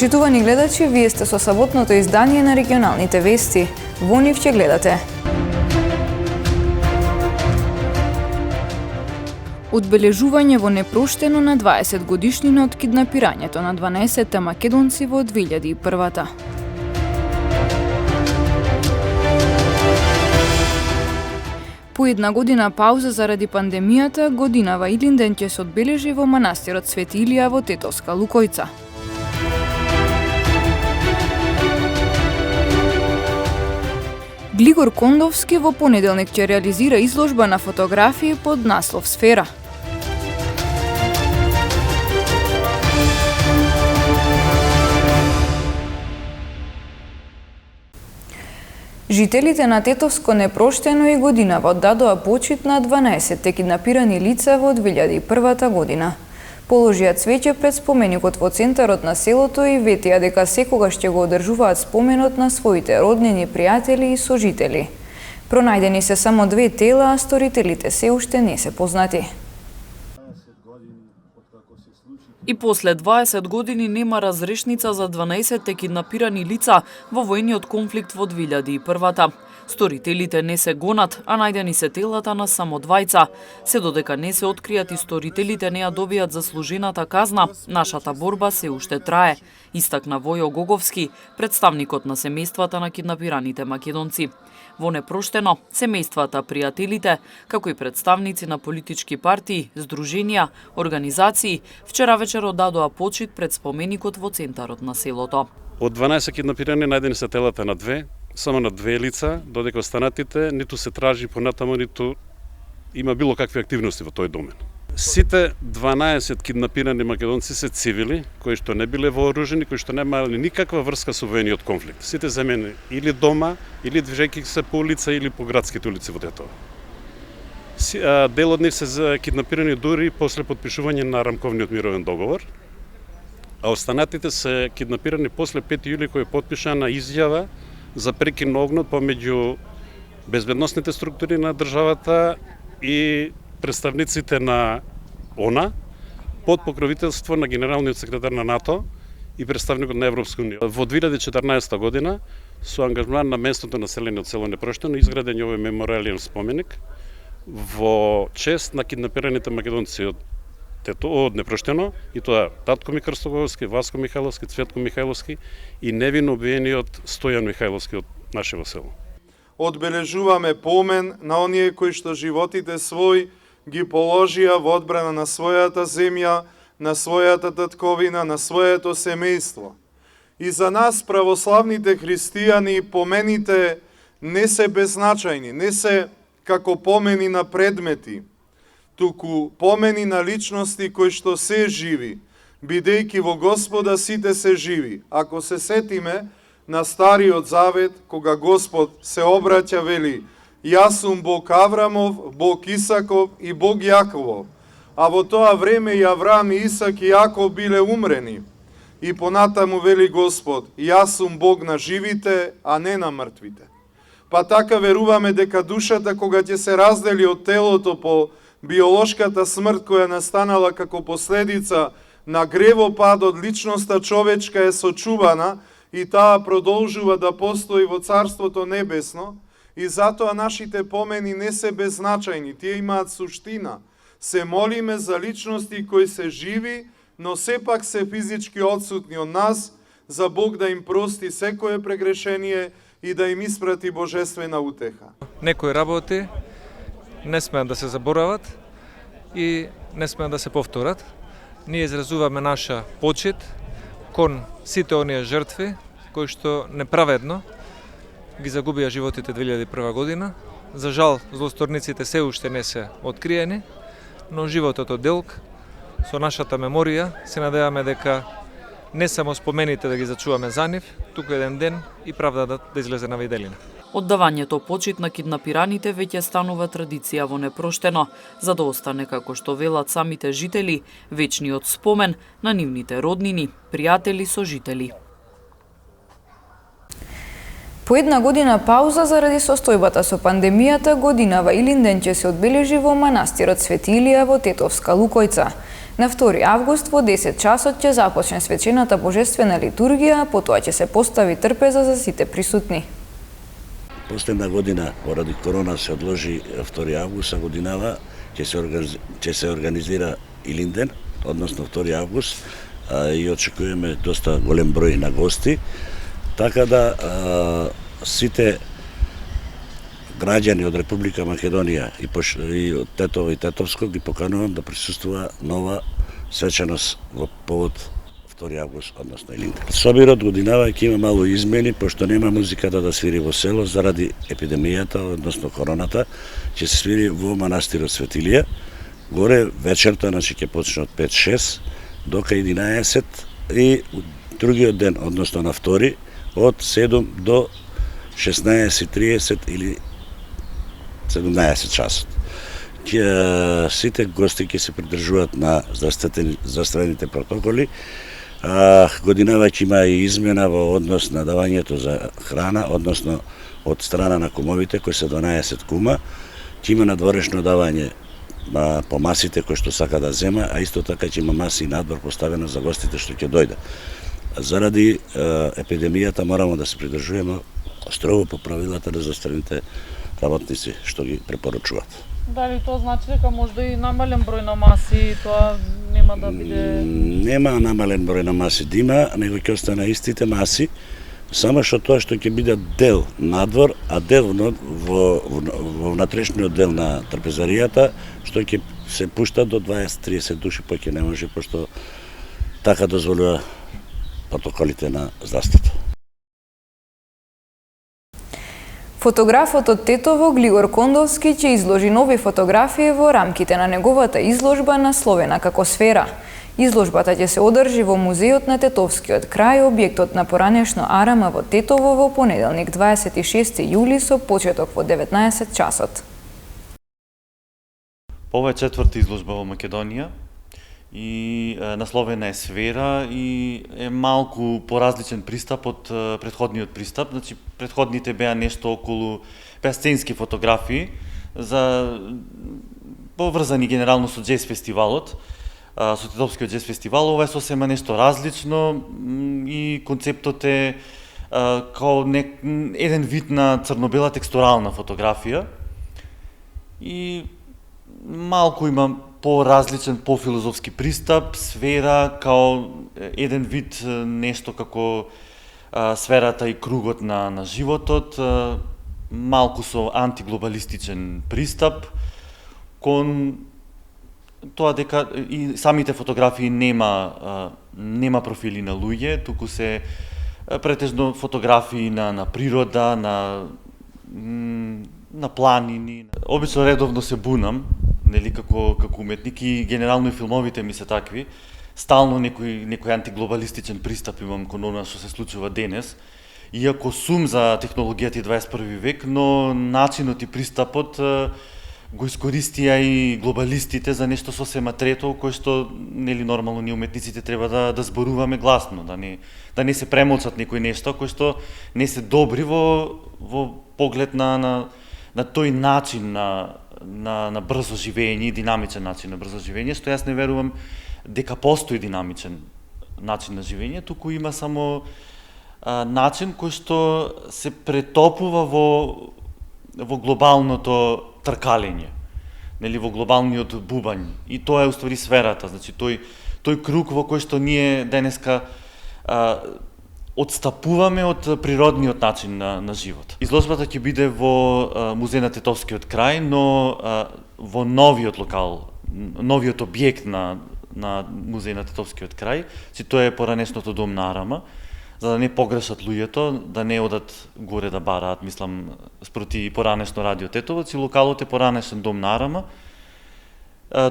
Почитувани гледачи, вие сте со саботното издание на регионалните вести. Во нив ќе гледате. Одбележување во непроштено на 20 годишнина од киднапирањето на 12 македонци во 2001-та. По една година пауза заради пандемијата, годинава Илинден ќе се одбележи во манастирот Свети Илија во Тетовска Лукојца. Глигор Кондовски во понеделник ќе реализира изложба на фотографии под наслов Сфера. Жителите на Тетовско непроштено и годинава оддадоа почит на 12 киднапирани лица во 2001 година. Положија цвеќе пред споменикот во центарот на селото и ветија дека секогаш ќе го одржуваат споменот на своите роднини, пријатели и сожители. Пронајдени се само 2 тела, а сторителите се уште не се познати. И после 20 години нема разрешница за 12 киднапирани лица во војниот конфликт во 2001-та. Сторителите не се гонат, а најдени се телата на само 2. Се додека не се откријат и сторителите не ја добијат заслужената казна, нашата борба се уште трае, истакна Војо Гоговски, представникот на семејствата на киднапираните македонци. Во непроштено, семејствата, пријателите, како и представници на политички партии, здруженија, организации, вчера вечер оддадоа почит пред споменикот во центарот на селото. Од 12 киднапирани најдени се телата на 2, само на 2 лица, додека останатите ниту се тражи понатаму, ниту има било какви активности во тој домен. Сите 12 киднапирани македонци се цивили, кои што не биле вооружени, кои што немале никаква врска со војниот конфликт. Сите земени или дома, или движејќи се по улица, или по градските улици во Тетово. Дел од нив се киднапирани дури после подпишување на рамковниот мировен договор, а останатите се киднапирани после 5 јули кој е подпишана изјава за прекин на огнот помеѓу безбедносните структури на државата и представниците на ОНА под покровителство на генералниот секретар на НАТО и представникот на Европска унија. Во 2014 година со ангажман на местното население од село Непроштено изграден овој меморијален споменик во чест на киднапираните македонци од Непроштено, и тоа татко ми Крстоговски, Васко Михајловски, Цветко Михајловски и невино убиениот Стојан Михајловски од нашево село. Одбележуваме помен на оние кои што животите свој ги положија во одбрана на својата земја, на својата татковина, на своето семејство. И за нас, православните христијани, помените не се беззначајни, не се како помени на предмети, туку помени на личности кои што се живи, бидејќи во Господа сите се живи. Ако се сетиме на Стариот Завет, кога Господ се обраќа, вели: Јас сум Бог Аврамов, Бог Исаков и Бог Јаковов. А во тоа време и Аврам, и Исак и Јаков биле умрени. И понатаму вели Господ: Јас сум Бог на живите, а не на мртвите. Па така веруваме дека душата, кога ќе се раздели од телото по биолошката смрт која настанала како последица на гревопад од личноста човечка, е сочувана и таа продолжува да постои во Царството Небесно. И затоа нашите помени не се беззначајни, тие имаат суштина. Се молиме за личности кои се живи, но сепак се физички одсутни од нас, за Бог да им прости секое прегрешение и да им испрати божествена утеха. Некои работи не смеат да се заборават и не смеат да се повторат. Ние изразуваме наша почит кон сите оние жртви кои што неправедно ги загубија животите 2001 година. За жал, злосторниците се уште не се откриени, но животот од делк, со нашата меморија, се надеваме дека не само спомените да ги зачуваме за нив, туку еден ден и правда да излезе на виделина. Оддавањето почит на киднапираните веќе станува традиција во Непроштено, за да остане, како што велат самите жители, вечниот спомен на нивните роднини, пријатели, сожители. По една година пауза заради состојбата со пандемијата, годинава Илинден ќе се одбележи во манастирот Свети Илија во Тетовска Лукојца. На 2 август во 10 часот ќе започне свечената божествена литургија, а потоа ќе се постави трпеза за сите присутни. Последна година поради корона се одложи 2 август, а годинава ќе се организира Илинден, односно 2 август, и очекуваме доста голем број на гости, така да сите граѓани од Република Македонија и од Тетово и Тетовско ги поканувам да присуствува нова свеченост во повод 2 август, односно Илинден. Собирот годинава ќе има мало измени, пошто нема музиката да свири во село заради епидемијата, односно короната, ќе се свири во манастирот Свети Илија. Горе вечерта, значи ќе почне од 5-6 до 11 и другиот ден, односно на 2, од 7 до 16:30 или 17 часот. Сите гости ќе се придржуваат на здравствените протоколи. Годинава ќе има и измена во однос на давањето за храна, односно од страна на кумовите, кои се 12 кума. Ќе има надворешно давање по масите кои што сака да зема, а исто така ќе има маси и надвор поставено за гостите што ќе дојдат. Заради епидемијата морамо да се придржуваме строго по правилата на здравствените работници што ги препорачуваат. Дали тоа значи дека може да и намален број на маси, тоа нема да биде... Нема намален број на маси да има, него ќе остане истите маси, само што тоа што ќе биде дел надвор, а дел во внатрешниот дел на трпезаријата, што ќе се пушта до 20-30 души, па ќе не може, пошто така дозволува протоколите на здравството. Фотографот од Тетово Глигор Кондовски ќе изложи нови фотографии во рамките на неговата изложба насловена како Сфера. Изложбата ќе се одржи во музеот на Тетовскиот крај, објектот на поранешно Арама во Тетово во понеделник 26 јули со почеток во 19 часот. Ова е 4-та изложба во Македонија и насловена е Сфера и е малку поразличен пристап од претходниот пристап. Значи, претходните беа нешто околу сценски фотографии за поврзани генерално со џез фестивалот, со Тетовскиот џез фестивал. Ова е сосема нешто различно и концептот е као еден вид на црно-бела текстурална фотографија и малку има по-различен, по-филозофски пристап, Сфера као еден вид нешто како сферата и кругот на животот, малку со антиглобалистичен пристап, кон тоа дека и самите фотографии нема профили на луѓе, туку се претежно фотографии на природа, на планини. Обично редовно се бунам, нели, како уметник, и генерално и филмовите ми се такви. Стално некој антиглобалистичен пристап имам кон она што се случува денес. Иако сум за технологијата и 21 век, но начинот и пристапот го искористија и глобалистите за нешто сосема трето, кое што, нели, нормално ние уметниците треба да зборуваме гласно, да не се премолчат некои нешто кои што не се добри во поглед на тој начин на брзо живење и динамичен начин на брзо живење, што јас не верувам дека постои динамичен начин на живење, туку има само начин кој што се претопува во глобалното тркалење, нели, во глобалниот бубањ. И тоа е уствари сферата, значи тој круг во кој што ние денеска отстапуваме од природниот начин на живот. Изложбата ќе биде во музеј на Тетовскиот крај, но во новиот локал, новиот објект на музеј на Тетовскиот крај, че тоа е поранешното дом на Арама, за да не погрешат луѓето, да не одат горе да бараат, мислам, спроти поранешно радио Тетово, че локалот е поранешен дом на Арама,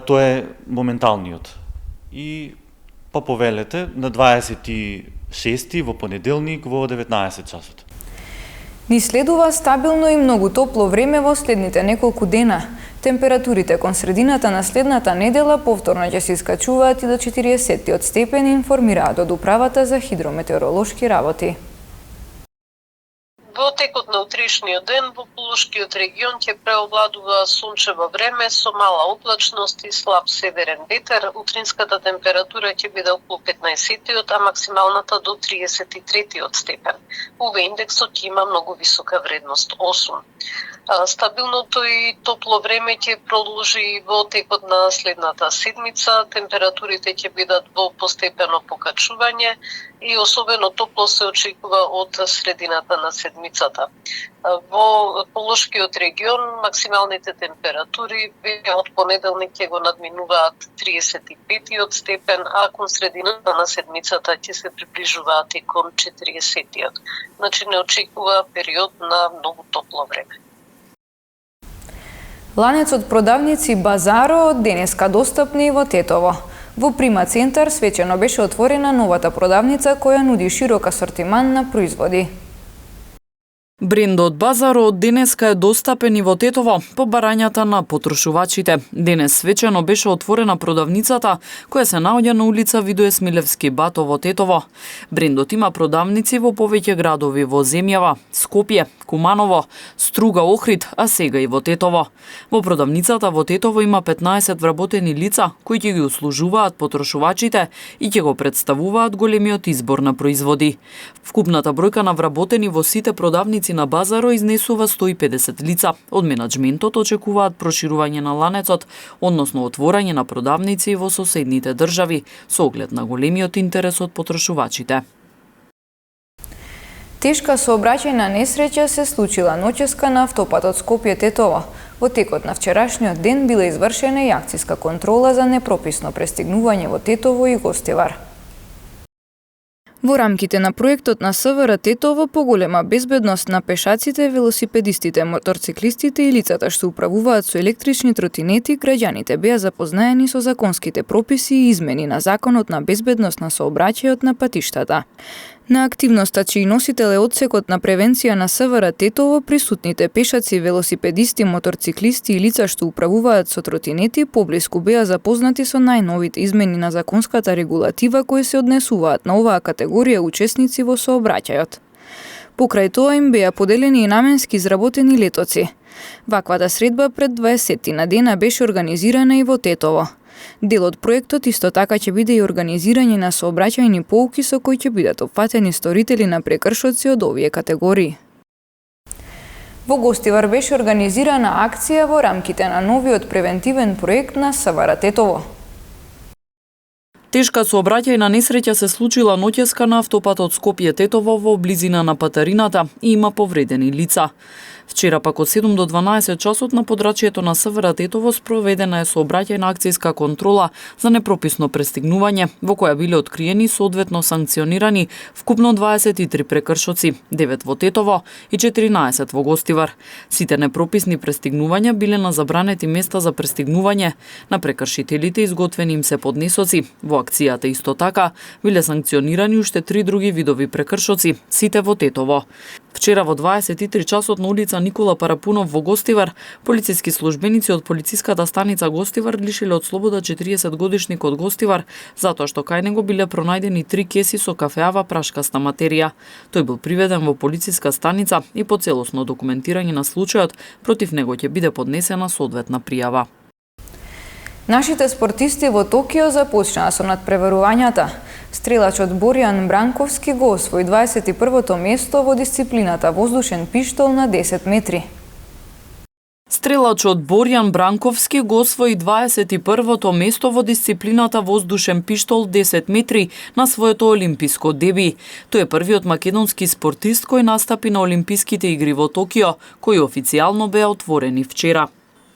тоа е моменталниот. И па повелете на 26 во понеделник во 19 часот. Ни следува стабилно и многу топло време во следните неколку дена. Температурите кон средината на следната недела повторно ќе се искачуваат и до 40 степени, информираат од Управата за хидрометеоролошки работи. Во текот на утрешниот ден во Полошкиот регион ќе преовладува сончево време со мала облачност и слаб северен ветер. Утринската температура ќе биде околу 15-тиот, а максималната до 33-тиот степен. УВ индексот ќе има многу висока вредност 8. Стабилното и топло време ќе продолжи во текот на следната седмица. Температурите ќе бидат во постепено покачување и особено топло се очекува од средината на седмицата. Во Полошкиот регион максималните температури од понеделник ќе го надминуваат 35-тиот степен, а кон средината на седмицата ќе се приближуваат и кон 40-тиот. Значи не очекува период на многу топло време. Ланецот продавници Базаро денеска достапни и во Тетово. Во Прима центар свечено беше отворена новата продавница која нуди широк асортиман на производи. Брендот Базаро од денеска е достапен и во Тетово по барањата на потрошувачите. Денес свечено беше отворена продавницата која се наоѓа на улица Видое Смилевски Бато во Тетово. Брендот има продавници во повеќе градови во земјава: Скопје, Куманово, Струга, Охрид, а сега и во Тетово. Во продавницата во Тетово има 15 вработени лица кои ќе ги услужуваат потрошувачите и ќе го представуваат големиот избор на производи. Вкупната бројка на вработени во сите продавници на Базаро изнесува 150 лица. Од менаџментот очекуваат проширување на ланецот, односно отворање на продавници во соседните држави, со оглед на големиот интерес од потрошувачите. Тешка сообраќајна несреќа се случила ноќеска на автопатот Скопје-Тетово. Во текот на вчерашниот ден била извршена и акциска контрола за непрописно пристигнување во Тетово и Гостивар. Во рамките на проектот на СВР Тетово, поголема безбедност на пешаците, велосипедистите, моторциклистите и лицата што управуваат со електрични тротинети, граѓаните беа запознаени со законските прописи и измени на Законот на безбедност на сообраќајот на патиштата. На активноста чиј носител е одсекот на превенција на СВР Тетово, присутните пешаци, велосипедисти, моторциклисти и лица што управуваат со тротинети поблиску беа запознати со најновите измени на законската регулатива кои се однесуваат на оваа категорија учесници во сообраќајот. Покрај тоа им беа поделени и наменски изработени летоци. Ваквата средба пред 20 на дена беше организирана и во Тетово. Дел од проектот исто така ќе биде и организирање на сообраќајни поуки со кои ќе бидат опфатени сторители на прекршоци од овие категории. Во Гостивар беше организирана акција во рамките на новиот превентивен проект на СВР Тетово. Тешка сообраќајна несреќа се случила ноќеска на автопатот Скопје-Тетово во близина на Патарината и има повредени лица. Вчера пак од 7 до 12 часот на подрачјето на СВР Тетово спроведена е сообраќајна акцијска контрола за непрописно пристигнување, во која биле откриени соодветно санкционирани вкупно 23 прекршоци, 9 во Тетово и 14 во Гостивар. Сите непрописни пристигнувања биле на забранети места за пристигнување. На прекршителите изготвени им се поднесоци. Во акцијата исто така биле санкционирани уште 3 други видови прекршоци, сите во Тетово. Вчера во 23 часот на улица Никола Парапунов во Гостивар, полициски службеници од полициската станица Гостивар лишиле од слобода 40-годишник од Гостивар, затоа што кај него биле пронајдени 3 кеси со кафеава прашкаста материја. Тој бил приведен во полициска станица и по целосно документирање на случајот против него ќе биде поднесена соодветна пријава. Нашите спортисти во Токио започнаа со надпреварувањата. Стрелачот Боријан Бранковски го освои 21-то место во дисциплината воздушен пиштол на 10 метри. Стрелачот Боријан Бранковски го освои 21-то место во дисциплината воздушен пиштол 10 метри на своето олимписко деби. Тој е првиот македонски спортист кој настапи на Олимписките игри во Токио, кои официјално беа отворени вчера.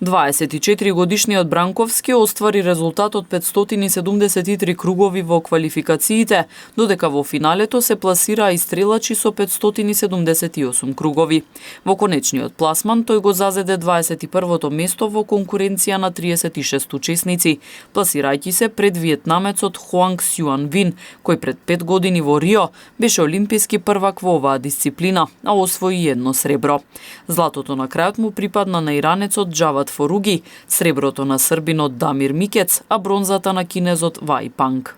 24-годишниот Бранковски оствари резултат од 573 кругови во квалификациите, додека во финалето се пласираа и стрелачи со 578 кругови. Во конечниот пласман тој го зазеде 21-то место во конкуренција на 36 учесници, пласирајќи се пред виетнамецот Хуанг Сюан Вин, кој пред 5 години во Рио беше олимписки првак во оваа дисциплина, а освои едно сребро. Златото на крајот му припадна на иранецот Джават Форуги, среброто на србинот Дамир Микец, а бронзата на кинезот Вај Панг.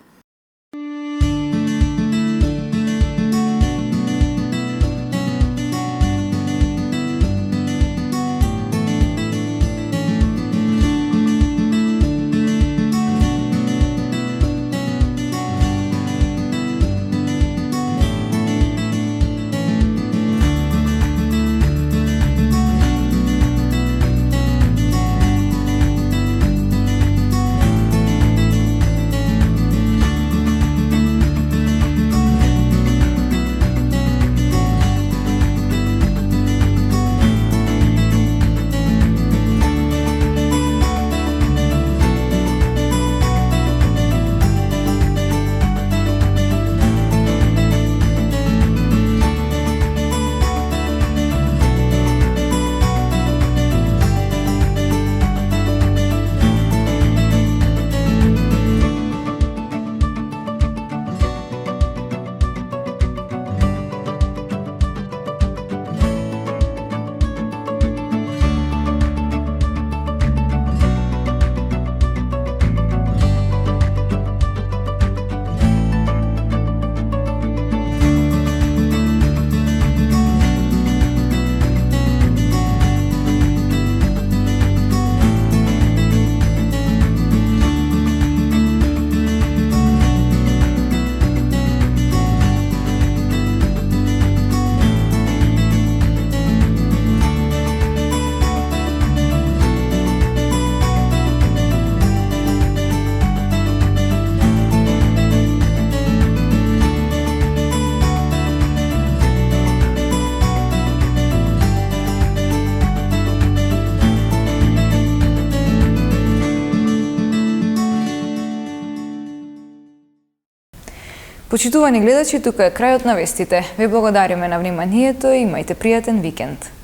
Почитувани гледачи, тука е крајот на вестите. Ве благодариме на вниманието и имајте пријатен викенд.